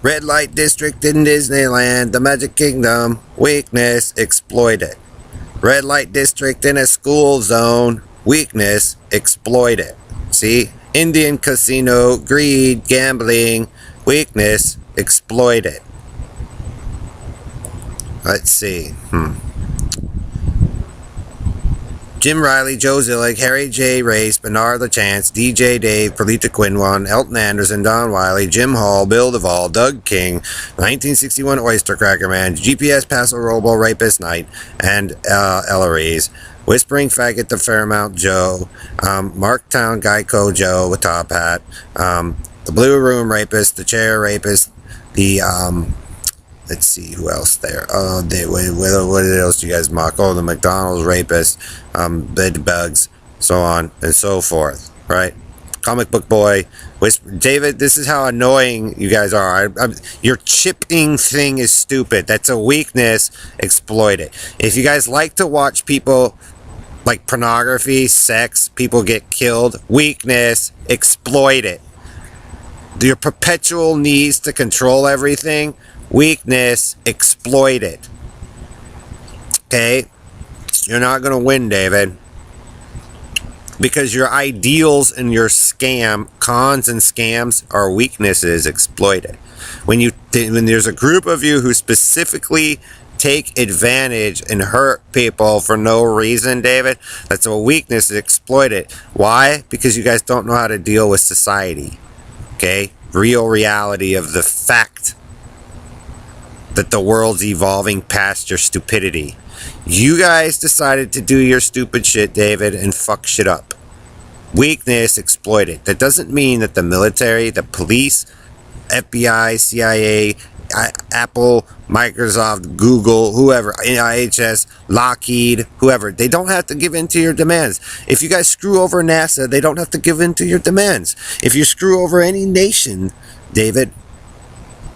Red light district in Disneyland, the Magic Kingdom. Weakness, exploit it. Red light district in a school zone. Weakness, exploit it. See? Indian casino, greed, gambling. Weakness, exploit it. Let's see. Jim Riley, Joe Zillig, Harry J. Race, Bernard LaChance, DJ Dave, Perlita Quinwan, Elton Anderson, Don Wiley, Jim Hall, Bill Duvall, Doug King, 1961 Oyster Cracker Man, GPS Paso Robo Rapist Knight, and Elleries, Whispering Faggot the Fairmount Joe, Marktown Geico Joe with Top Hat, the Blue Room Rapist, the Chair Rapist, the let's see who else there. What else do you guys mock? Oh, the McDonald's rapist, bed bugs, so on and so forth. Right? Comic book boy, David. This is how annoying you guys are. Your chipping thing is stupid. That's a weakness. Exploit it. If you guys like to watch people like pornography, sex, people get killed. Weakness. Exploit it. Your perpetual needs to control everything. Weakness, exploit it. Okay? You're not going to win, David. Because your ideals and your cons and scams are weaknesses, exploit it. When there's a group of you who specifically take advantage and hurt people for no reason, David, that's a weakness, exploit it. Why? Because you guys don't know how to deal with society. Okay? Real reality of the fact that the world's evolving past your stupidity. You guys decided to do your stupid shit, David, and fuck shit up. Weakness, exploit it. That doesn't mean that the military, the police, FBI, CIA, Apple, Microsoft, Google, whoever, IHS, Lockheed, whoever, they don't have to give in to your demands. If you guys screw over NASA, they don't have to give in to your demands. If you screw over any nation, David,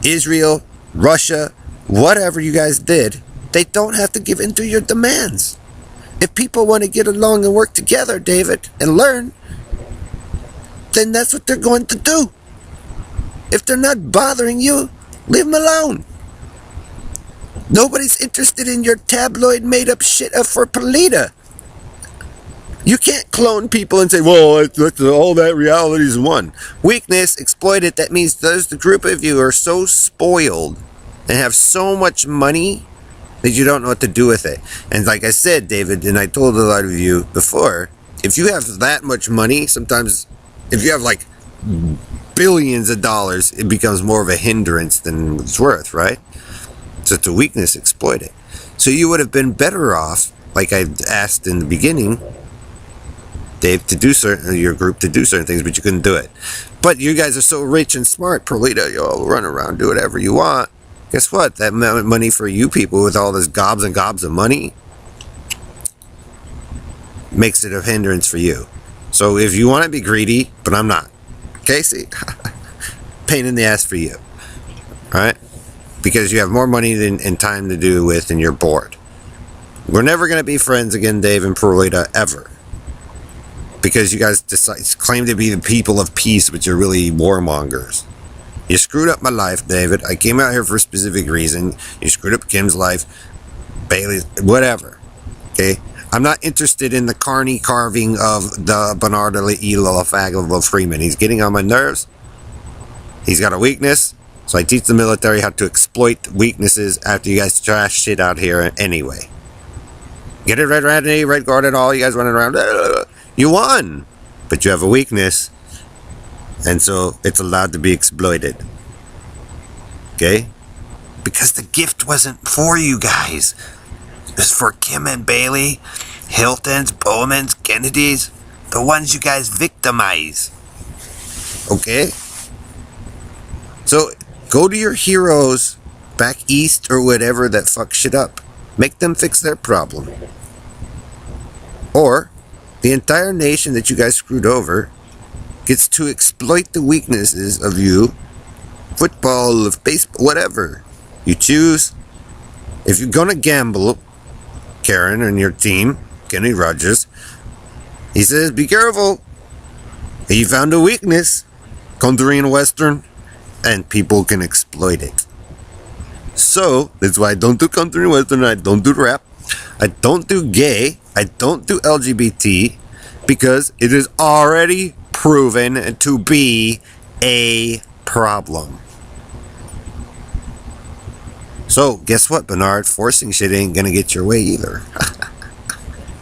Israel, Russia, whatever you guys did, they don't have to give in to your demands. If people want to get along and work together, David, and learn, then that's what they're going to do. If they're not bothering you, leave them alone. Nobody's interested in your tabloid made-up shit for Perlita. You can't clone people and say, well, all that reality is one. Weakness, exploit it. That means there's the group of you are so spoiled and have so much money that you don't know what to do with it. And like I said, David, and I told a lot of you before, if you have that much money, sometimes if you have like billions of dollars, it becomes more of a hindrance than it's worth, right? So it's a weakness, exploit it. So you would have been better off, like I asked in the beginning, Dave, to do your group to do certain things, but you couldn't do it. But you guys are so rich and smart, Perlita, you'll run around, do whatever you want. Guess what? That money for you people with all this gobs and gobs of money makes it a hindrance for you. So if you want to be greedy, but I'm not. Okay, see? Pain in the ass for you. Alright? Because you have more money and time to do with and you're bored. We're never going to be friends again, Dave and Perlita, ever. Because you guys claim to be the people of peace, but you're really warmongers. You screwed up my life, David. I came out here for a specific reason. You screwed up Kim's life, Bailey's, whatever. Okay? I'm not interested in the carny carving of the Bernard Lafaglo Freeman. He's getting on my nerves. He's got a weakness. So I teach the military how to exploit weaknesses after you guys trash shit out here anyway. Get it, Red Randy, Red Guard and all. You guys running around. You won. But you have a weakness. And so it's allowed to be exploited. Okay? Because the gift wasn't for you guys. It was for Kim and Bailey, Hiltons, Bowmans, Kennedys, the ones you guys victimize. Okay? So go to your heroes back east or whatever that fuck shit up. Make them fix their problem. Or the entire nation that you guys screwed over gets to exploit the weaknesses of you, football, of baseball, whatever you choose. If you're gonna gamble, Karen and your team, Kenny Rogers, he says, be careful. He found a weakness, country and western. and people can exploit it. So that's why I don't do country and western. I don't do rap. I don't do gay. I don't do LGBT, because it is already proven to be a problem. So guess what, Bernard? Forcing shit ain't gonna get your way either.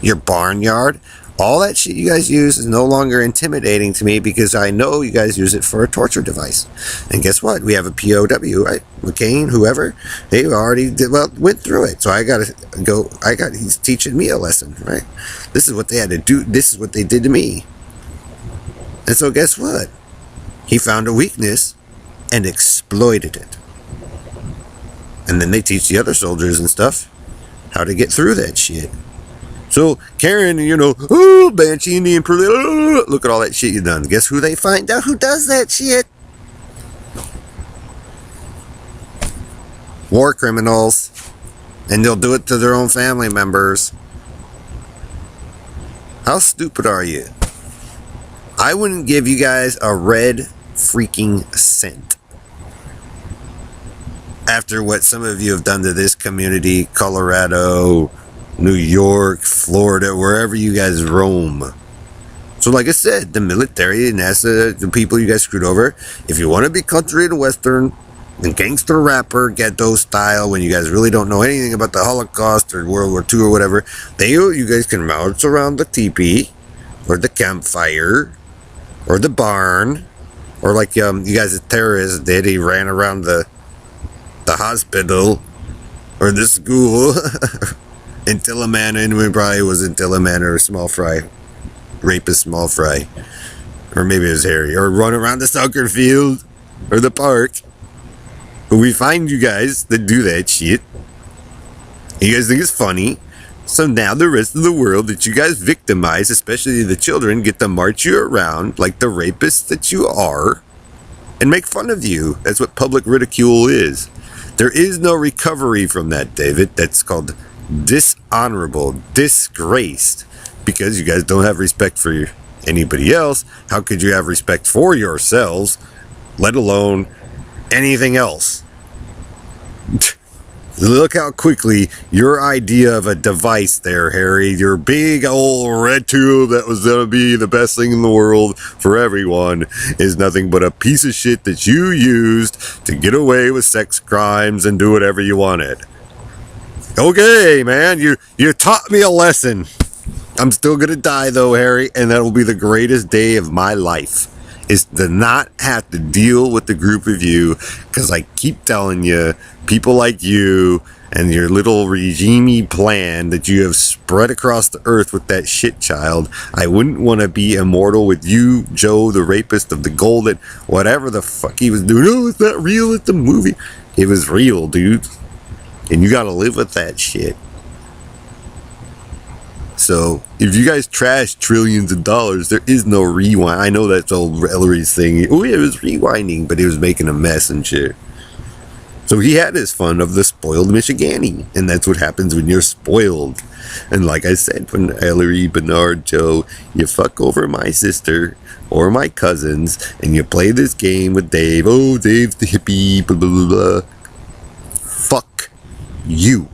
Your barnyard, all that shit you guys use is no longer intimidating to me, because I know you guys use it for a torture device. And guess what? We have a POW, right? McCain, whoever, they already went through it. So he's teaching me a lesson, right? This is what they had to do. This is what they did to me. And so guess what? He found a weakness and exploited it. And then they teach the other soldiers and stuff how to get through that shit. So Karen, Banshee Indian, look at all that shit you done. Guess who they find out who does that shit? War criminals. And they'll do it to their own family members. How stupid are you? I wouldn't give you guys a red freaking cent after what some of you have done to this community, Colorado, New York, Florida, wherever you guys roam. So like I said, the military, NASA, the people you guys screwed over, if you want to be country and western and gangster rapper, ghetto style, when you guys really don't know anything about the Holocaust or World War II or whatever, you guys can march around the teepee or the campfire or the barn, or like you guys as terrorists did, he ran around the hospital or the school in Tillamana, and it probably was in Tillamana or Small Fry, rapist Small Fry, or maybe it was Harry, or run around the soccer field or the park. But we find you guys that do that shit. You guys think it's funny. So now the rest of the world that you guys victimize, especially the children, get to march you around like the rapists that you are and make fun of you. That's what public ridicule is. There is no recovery from that, David. That's called dishonorable, disgraced, because you guys don't have respect for anybody else. How could you have respect for yourselves, let alone anything else? Look how quickly your idea of a device there, Harry, your big old red tube that was going to be the best thing in the world for everyone, is nothing but a piece of shit that you used to get away with sex crimes and do whatever you wanted. Okay, man, you taught me a lesson. I'm still going to die though, Harry, and that will be the greatest day of my life, is to not have to deal with the group of you, because I keep telling you, people like you and your little regime plan that you have spread across the earth with that shit child, I wouldn't want to be immortal with you, Joe, the rapist of the golden, whatever the fuck he was doing. Oh, it's not real, it's a movie. It was real, dude. And you gotta live with that shit. So, if you guys trash trillions of dollars, there is no rewind. I know that's old Hillary's thing. Oh, yeah, it was rewinding, but he was making a mess and shit. So he had his fun of the spoiled Michigani. And that's what happens when you're spoiled. And like I said, when Hillary, Bernard, Joe, you fuck over my sister or my cousins, and you play this game with Dave. Oh, Dave's the hippie, blah, blah, blah, blah. Fuck you.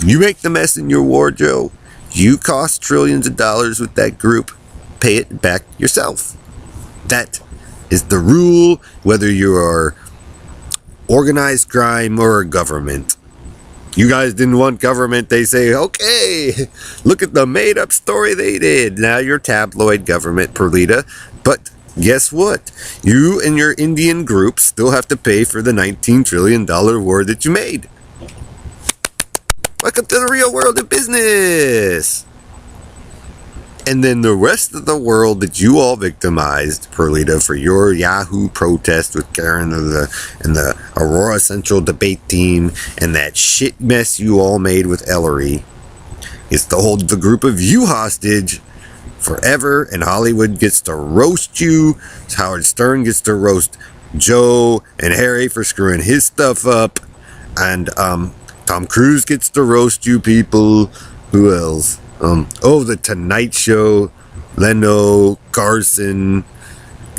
You make the mess in your war, Joe. You cost trillions of dollars with that group. Pay it back yourself. That is the rule, whether you are organized crime or government. You guys didn't want government. They say, okay, look at the made-up story they did. Now you're tabloid government, Perlita. But guess what? You and your Indian group still have to pay for the $19 trillion war that you made. Welcome to the real world of business. And then the rest of the world that you all victimized, Perlita, for your Yahoo protest with Karen and the Aurora Central debate team, and that shit mess you all made with Ellery, is to hold the group of you hostage forever, and Hollywood gets to roast you. Howard Stern gets to roast Joe and Harry for screwing his stuff up, and Tom Cruise gets to roast you people. Who else? The Tonight Show, Leno, Carson,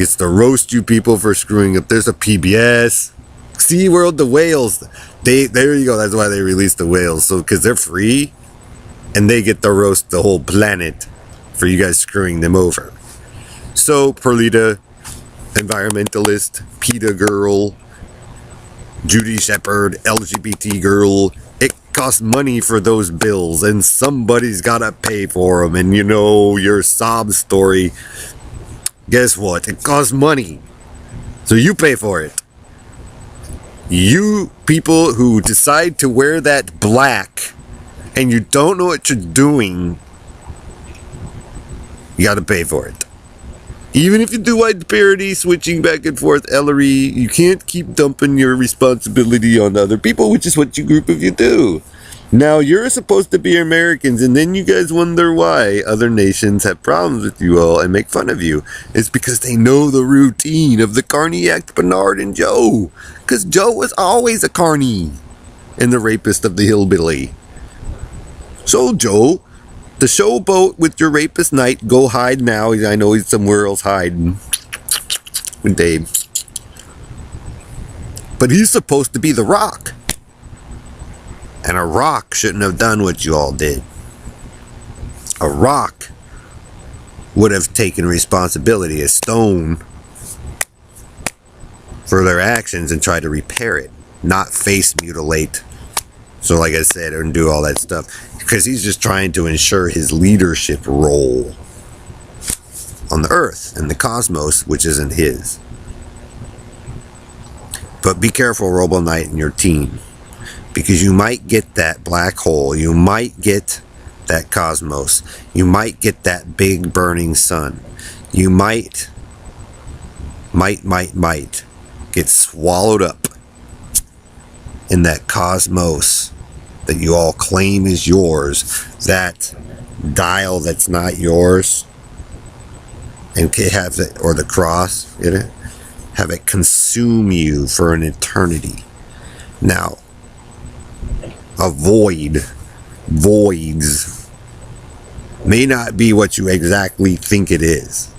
gets to roast you people for screwing up. There's a PBS. SeaWorld, the whales. There you go. That's why they released the whales. So, because they're free, and they get to roast the whole planet for you guys screwing them over. So, Perlita, environmentalist, PETA girl, Judy Shepherd, LGBT girl, it costs money for those bills, and somebody's gotta pay for them. And you know, your sob story, guess what? It costs money. So you pay for it. You people who decide to wear that black and you don't know what you're doing, you gotta pay for it. Even if you do white parody, switching back and forth, Ellery, you can't keep dumping your responsibility on other people, which is what you group of you do. Now, you're supposed to be Americans, and then you guys wonder why other nations have problems with you all and make fun of you. It's because they know the routine of the Carney Act, Bernard and Joe. Because Joe was always a carny and the rapist of the hillbilly. So, Joe, the showboat with your rapist knight, go hide now. I know he's somewhere else hiding with Dave. But he's supposed to be the Rock. And a rock shouldn't have done what you all did. A rock would have taken responsibility, a stone, for their actions and tried to repair it, not face mutilate. So like I said, and do all that stuff. Because he's just trying to ensure his leadership role on the earth and the cosmos, which isn't his. But be careful, Robo Knight, and your team. Because you might get that black hole. You might get that cosmos. You might get that big burning sun. You might get swallowed up in that cosmos that you all claim is yours. That dial that's not yours. And have it, or the cross, you know, have it consume you for an eternity. Now, a voids may not be what you exactly think it is.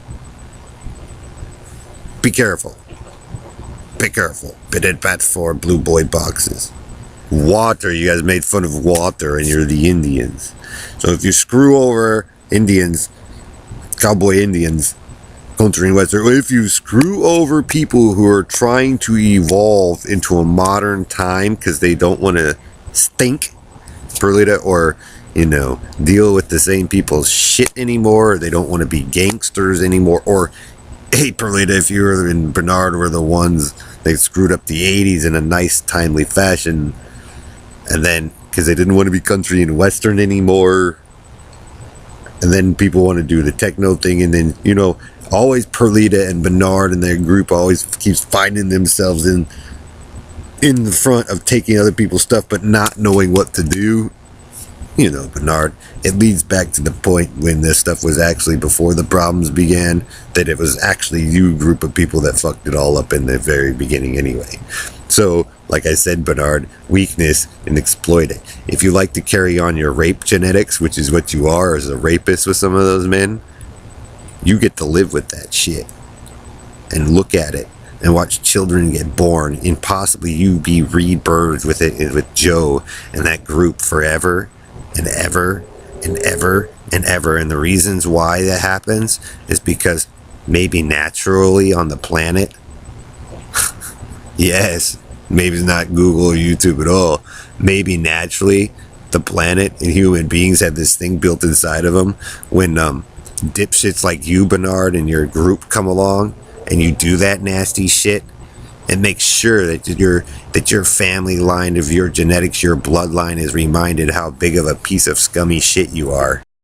Be careful. Be careful. Bit it bat for blue boy boxes. Water, you guys made fun of water and you're the Indians. So if you screw over Indians, cowboy Indians, country and western, if you screw over people who are trying to evolve into a modern time because they don't want to stink, Perlita, or, you know, deal with the same people's shit anymore, or they don't want to be gangsters anymore, or, hey, Perlita, if you and Bernard were the ones that screwed up the 80s in a nice, timely fashion, and then, because they didn't want to be country and western anymore, and then people want to do the techno thing, and then, you know, always Perlita and Bernard and their group always keeps finding themselves in the front of taking other people's stuff but not knowing what to do. You know, Bernard, it leads back to the point when this stuff was actually before the problems began, that it was actually you group of people that fucked it all up in the very beginning anyway. So, like I said, Bernard, weakness and exploit it. If you like to carry on your rape genetics, which is what you are as a rapist with some of those men, you get to live with that shit and look at it and watch children get born, and possibly you be rebirthed with it, with Joe and that group forever and ever and ever and ever. And the reasons why that happens is because maybe naturally on the planet, yes, maybe it's not Google or YouTube at all, maybe naturally the planet and human beings have this thing built inside of them. When dipshits like you, Bernard, and your group come along and you do that nasty shit, and make sure that your family line of your genetics, your bloodline, is reminded how big of a piece of scummy shit you are.